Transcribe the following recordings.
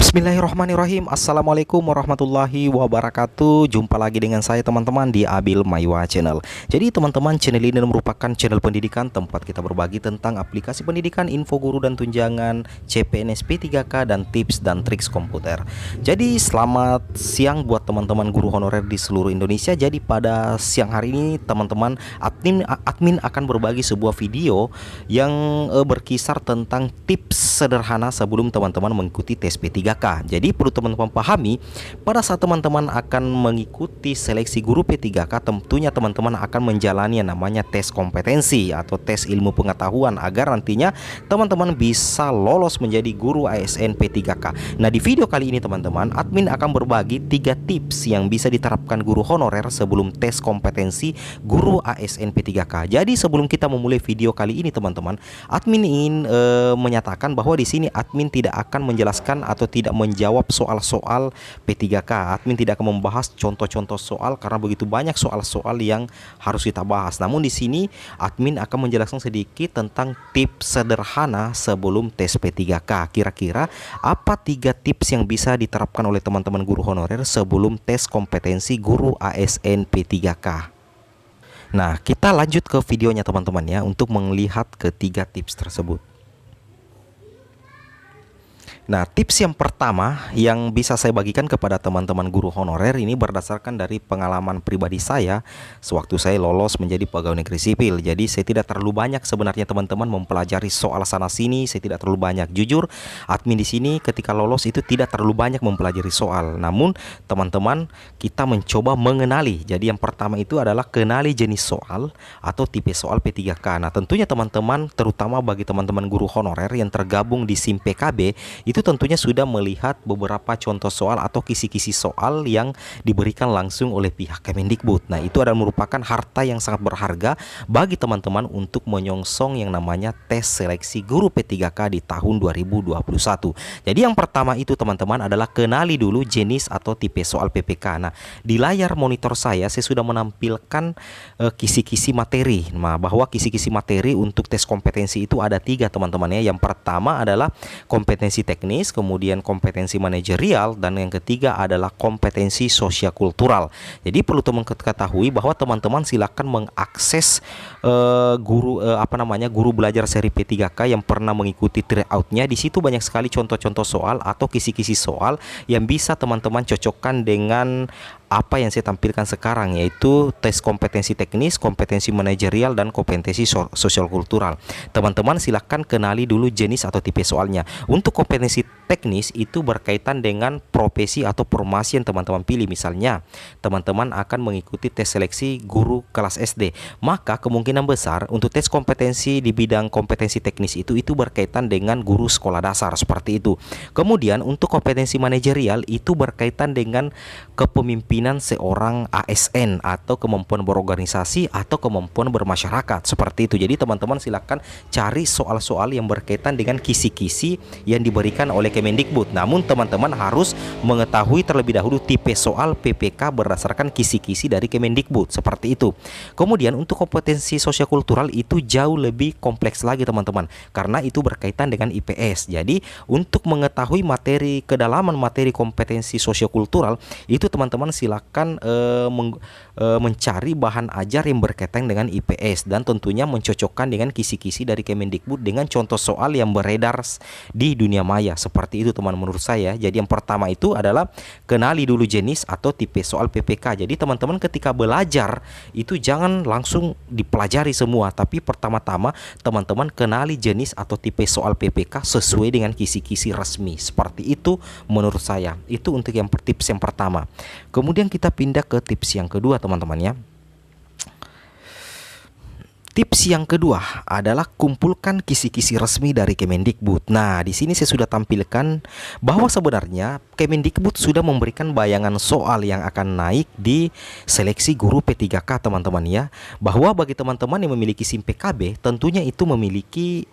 Bismillahirrahmanirrahim. Assalamualaikum warahmatullahi wabarakatuh. Jumpa lagi dengan saya teman-teman di Abil Maiwa Channel. Jadi teman-teman, channel ini merupakan channel pendidikan tempat kita berbagi tentang aplikasi pendidikan, info guru dan tunjangan, CPNS P3K, dan tips dan triks komputer. Jadi selamat siang buat teman-teman guru honorer di seluruh Indonesia. Jadi pada siang hari ini teman-teman, admin akan berbagi sebuah video yang berkisar tentang tips sederhana sebelum teman-teman mengikuti tes P3K. Jadi perlu teman-teman pahami, pada saat teman-teman akan mengikuti seleksi guru P3K, tentunya teman-teman akan menjalani yang namanya tes kompetensi atau tes ilmu pengetahuan agar nantinya teman-teman bisa lolos menjadi guru ASN P3K. Nah, di video kali ini teman-teman, admin akan berbagi 3 tips yang bisa diterapkan guru honorer sebelum tes kompetensi guru ASN P3K. Jadi sebelum kita memulai video kali ini teman-teman, admin ingin menyatakan bahwa di sini admin tidak akan menjelaskan atau tidak menjawab soal-soal P3K. Admin tidak akan membahas contoh-contoh soal karena begitu banyak soal-soal yang harus kita bahas. Namun di sini admin akan menjelaskan sedikit tentang tips sederhana sebelum tes P3K. Kira-kira apa 3 tips yang bisa diterapkan oleh teman-teman guru honorer sebelum tes kompetensi guru ASN P3K? Nah, kita lanjut ke videonya teman-teman ya, untuk melihat ketiga tips tersebut. Nah, tips yang pertama yang bisa saya bagikan kepada teman-teman guru honorer ini berdasarkan dari pengalaman pribadi saya sewaktu saya lolos menjadi pegawai negeri sipil. Jadi saya tidak terlalu banyak sebenarnya teman-teman mempelajari soal sana sini, saya tidak terlalu banyak. Jujur, admin di sini ketika lolos itu tidak terlalu banyak mempelajari soal. Namun teman-teman, kita mencoba mengenali. Jadi yang pertama itu adalah kenali jenis soal atau tipe soal P3K. Nah, tentunya teman-teman, terutama bagi teman-teman guru honorer yang tergabung di SIM PKB, itu tentunya sudah melihat beberapa contoh soal atau kisi-kisi soal yang diberikan langsung oleh pihak Kemendikbud. Nah, itu adalah merupakan harta yang sangat berharga bagi teman-teman untuk menyongsong yang namanya tes seleksi guru P3K di tahun 2021. Jadi yang pertama itu teman-teman adalah kenali dulu jenis atau tipe soal PPK. Nah, di layar monitor saya sudah menampilkan kisi-kisi materi. Nah, bahwa kisi-kisi materi untuk tes kompetensi itu ada 3 teman-teman ya. Yang pertama adalah kompetensi teknis, kemudian kompetensi manajerial, dan yang ketiga adalah kompetensi sosial-kultural. Jadi perlu teman ketahui bahwa teman-teman silakan mengakses guru belajar seri P3K yang pernah mengikuti tryout-nya. Di situ banyak sekali contoh-contoh soal atau kisi-kisi soal yang bisa teman-teman cocokkan dengan apa yang saya tampilkan sekarang, yaitu tes kompetensi teknis, kompetensi manajerial, dan kompetensi sosial kultural. Teman-teman silahkan kenali dulu jenis atau tipe soalnya. Untuk kompetensi teknis itu berkaitan dengan profesi atau formasi yang teman-teman pilih. Misalnya teman-teman akan mengikuti tes seleksi guru kelas SD, maka kemungkinan besar untuk tes kompetensi di bidang kompetensi teknis itu berkaitan dengan guru sekolah dasar, seperti itu. Kemudian untuk kompetensi manajerial itu berkaitan dengan kepemimpinan seorang ASN atau kemampuan berorganisasi atau kemampuan bermasyarakat, seperti itu. Jadi teman-teman silakan cari soal-soal yang berkaitan dengan kisi-kisi yang diberikan oleh Kemendikbud. Namun teman-teman harus mengetahui terlebih dahulu tipe soal PPK berdasarkan kisi-kisi dari Kemendikbud, seperti itu. Kemudian untuk kompetensi sosial-kultural itu jauh lebih kompleks lagi teman-teman, karena itu berkaitan dengan IPS. Jadi untuk mengetahui kedalaman materi kompetensi sosial-kultural itu teman-teman silakan mencari bahan ajar yang berkaitan dengan IPS dan tentunya mencocokkan dengan kisi-kisi dari Kemendikbud dengan contoh soal yang beredar di dunia maya, seperti itu teman, menurut saya. Jadi yang pertama itu adalah kenali dulu jenis atau tipe soal PPK. Jadi teman-teman ketika belajar itu jangan langsung dipelajari semua, tapi pertama-tama teman-teman kenali jenis atau tipe soal PPK sesuai dengan kisi-kisi resmi, seperti itu menurut saya. Itu untuk tips yang pertama. Kemudian kita pindah ke tips yang kedua teman-teman ya. Tips yang kedua adalah kumpulkan kisi-kisi resmi dari Kemendikbud. Nah, di sini saya sudah tampilkan bahwa sebenarnya Kemendikbud sudah memberikan bayangan soal yang akan naik di seleksi guru P3K teman-teman ya. Bahwa bagi teman-teman yang memiliki SIM PKB, tentunya itu memiliki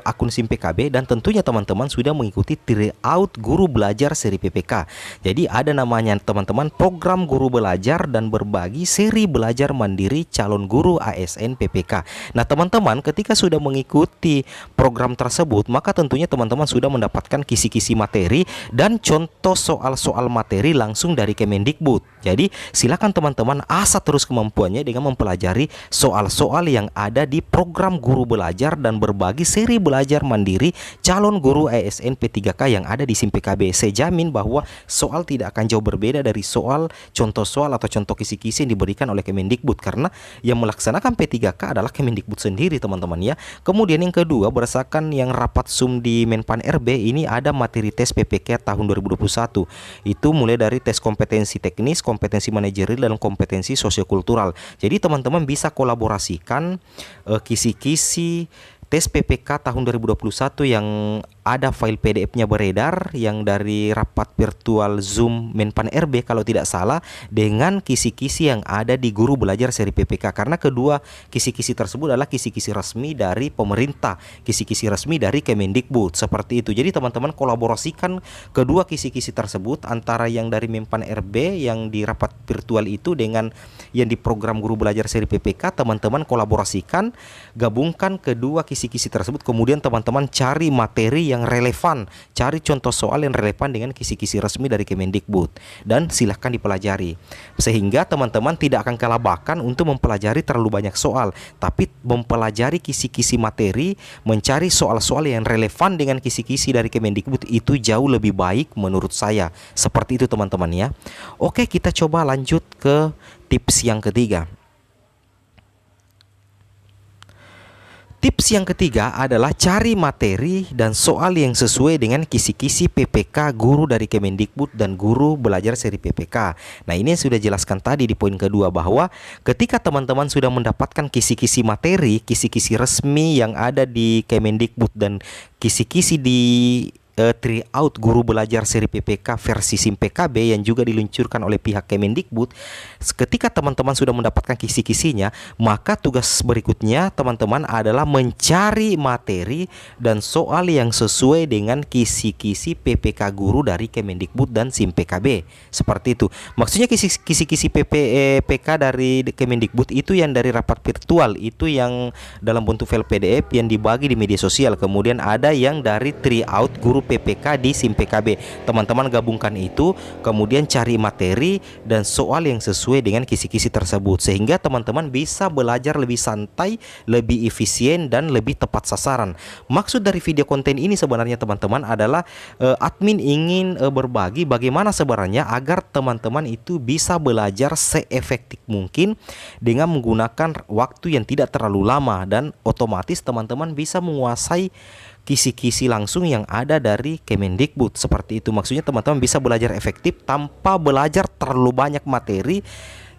akun SIM PKB dan tentunya teman-teman sudah mengikuti tryout guru belajar seri PPK. Jadi ada namanya teman-teman program guru belajar dan berbagi seri belajar mandiri calon guru ASN PPK. Nah, teman-teman ketika sudah mengikuti program tersebut, maka tentunya teman-teman sudah mendapatkan kisi-kisi materi dan contoh soal-soal materi langsung dari Kemendikbud. Jadi silakan teman-teman asah terus kemampuannya dengan mempelajari soal-soal yang ada di program Guru Belajar dan berbagi seri belajar mandiri calon guru ASN P3K yang ada di SIM PKB. Saya jamin bahwa soal tidak akan jauh berbeda dari soal, contoh soal atau contoh kisi-kisi yang diberikan oleh Kemendikbud, karena yang melaksanakan P3K adalah Kemendikbud sendiri, teman-teman ya. Kemudian yang kedua, berdasarkan yang rapat Zoom di Menpan RB, ini ada materi tes PPK tahun 2021. Itu mulai dari tes kompetensi teknis, kompetensi manajerial, dan kompetensi sosiokultural. Jadi teman-teman bisa kolaborasikan kisi-kisi tes PPK tahun 2021 yang ada file PDF-nya beredar yang dari rapat virtual Zoom Menpan RB kalau tidak salah, dengan kisi-kisi yang ada di Guru Belajar seri PPK, karena kedua kisi-kisi tersebut adalah kisi-kisi resmi dari pemerintah, kisi-kisi resmi dari Kemendikbud, seperti itu. Jadi teman-teman kolaborasikan kedua kisi-kisi tersebut, antara yang dari Menpan RB yang di rapat virtual itu dengan yang di program Guru Belajar seri PPK. Teman-teman kolaborasikan, gabungkan kedua kisi-kisi tersebut, kemudian teman-teman cari materi yang relevan, cari contoh soal yang relevan dengan kisi-kisi resmi dari Kemendikbud, dan silahkan dipelajari, sehingga teman-teman tidak akan kelabakan untuk mempelajari terlalu banyak soal, tapi mempelajari kisi-kisi materi, mencari soal-soal yang relevan dengan kisi-kisi dari Kemendikbud, itu jauh lebih baik menurut saya. Seperti itu teman-teman ya. Oke, kita coba lanjut ke tips yang ketiga. Tips yang ketiga adalah cari materi dan soal yang sesuai dengan kisi-kisi PPK guru dari Kemendikbud dan Guru Belajar seri PPK. Nah, ini yang sudah jelaskan tadi di poin kedua, bahwa ketika teman-teman sudah mendapatkan kisi-kisi materi, kisi-kisi resmi yang ada di Kemendikbud dan kisi-kisi di tryout Guru Belajar seri PPK versi SIM PKB yang juga diluncurkan oleh pihak Kemendikbud, ketika teman-teman sudah mendapatkan kisi-kisinya, maka tugas berikutnya teman-teman adalah mencari materi dan soal yang sesuai dengan kisi-kisi PPK guru dari Kemendikbud dan SIM PKB. Seperti itu. Maksudnya kisi-kisi PPK dari Kemendikbud itu yang dari rapat virtual, itu yang dalam bentuk file PDF yang dibagi di media sosial. Kemudian ada yang dari tryout Guru PPK di SIM PKB. Teman-teman gabungkan itu, kemudian cari materi dan soal yang sesuai dengan kisi-kisi tersebut, sehingga teman-teman bisa belajar lebih santai, lebih efisien, dan lebih tepat sasaran. Maksud dari video konten ini sebenarnya teman-teman adalah admin ingin berbagi bagaimana sebenarnya agar teman-teman itu bisa belajar seefektif mungkin dengan menggunakan waktu yang tidak terlalu lama, dan otomatis teman-teman bisa menguasai kisi-kisi langsung yang ada dari Kemendikbud. Seperti itu. Maksudnya teman-teman bisa belajar efektif tanpa belajar terlalu banyak materi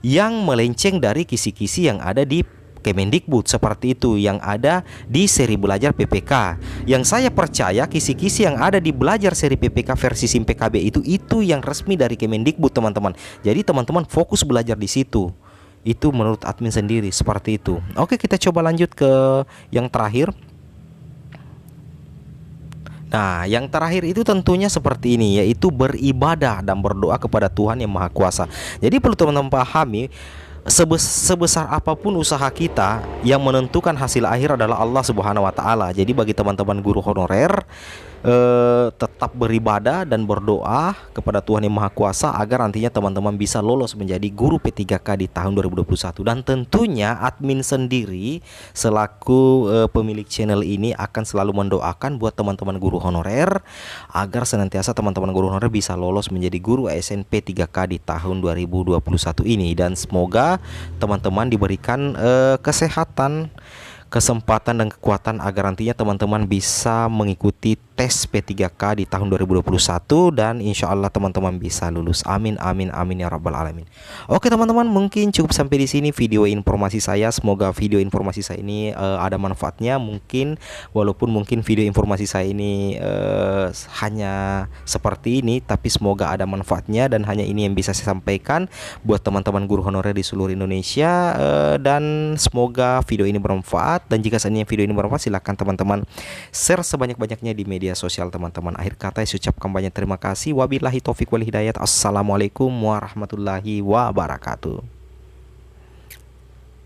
yang melenceng dari kisi-kisi yang ada di Kemendikbud, seperti itu, yang ada di seri belajar PPK. Yang saya percaya kisi-kisi yang ada di belajar seri PPK versi SIM PKB itu yang resmi dari Kemendikbud, teman-teman. Jadi teman-teman fokus belajar di situ. Itu menurut admin sendiri, seperti itu. Oke, kita coba lanjut ke yang terakhir. Nah, yang terakhir itu tentunya seperti ini, yaitu beribadah dan berdoa kepada Tuhan yang Maha Kuasa. Jadi perlu teman-teman pahami, sebesar apapun usaha kita, yang menentukan hasil akhir adalah Allah Subhanahu wa Ta'ala. Jadi bagi teman-teman guru honorer, tetap beribadah dan berdoa kepada Tuhan yang Maha Kuasa agar nantinya teman-teman bisa lolos menjadi guru P3K di tahun 2021. Dan tentunya admin sendiri selaku pemilik channel ini akan selalu mendoakan buat teman-teman guru honorer agar senantiasa teman-teman guru honorer bisa lolos menjadi guru ASN P3K di tahun 2021 ini. Dan semoga teman-teman diberikan kesehatan, kesempatan, dan kekuatan agar nantinya teman-teman bisa mengikuti tes P3K di tahun 2021, dan insya Allah teman-teman bisa lulus. Amin, amin, amin ya rabbal alamin. Oke teman-teman, mungkin cukup sampai di sini video informasi saya. Semoga video informasi saya ini ada manfaatnya. Mungkin walaupun mungkin video informasi saya ini hanya seperti ini, tapi semoga ada manfaatnya, dan hanya ini yang bisa saya sampaikan buat teman-teman guru honorer di seluruh Indonesia. Dan semoga video ini bermanfaat, dan jika seandainya video ini bermanfaat, silahkan teman-teman share sebanyak-banyaknya di media sosial teman-teman. Akhir kata saya ucapkan banyak terima kasih. Wabillahi taufik wal hidayat. Assalamualaikum warahmatullahi wabarakatuh.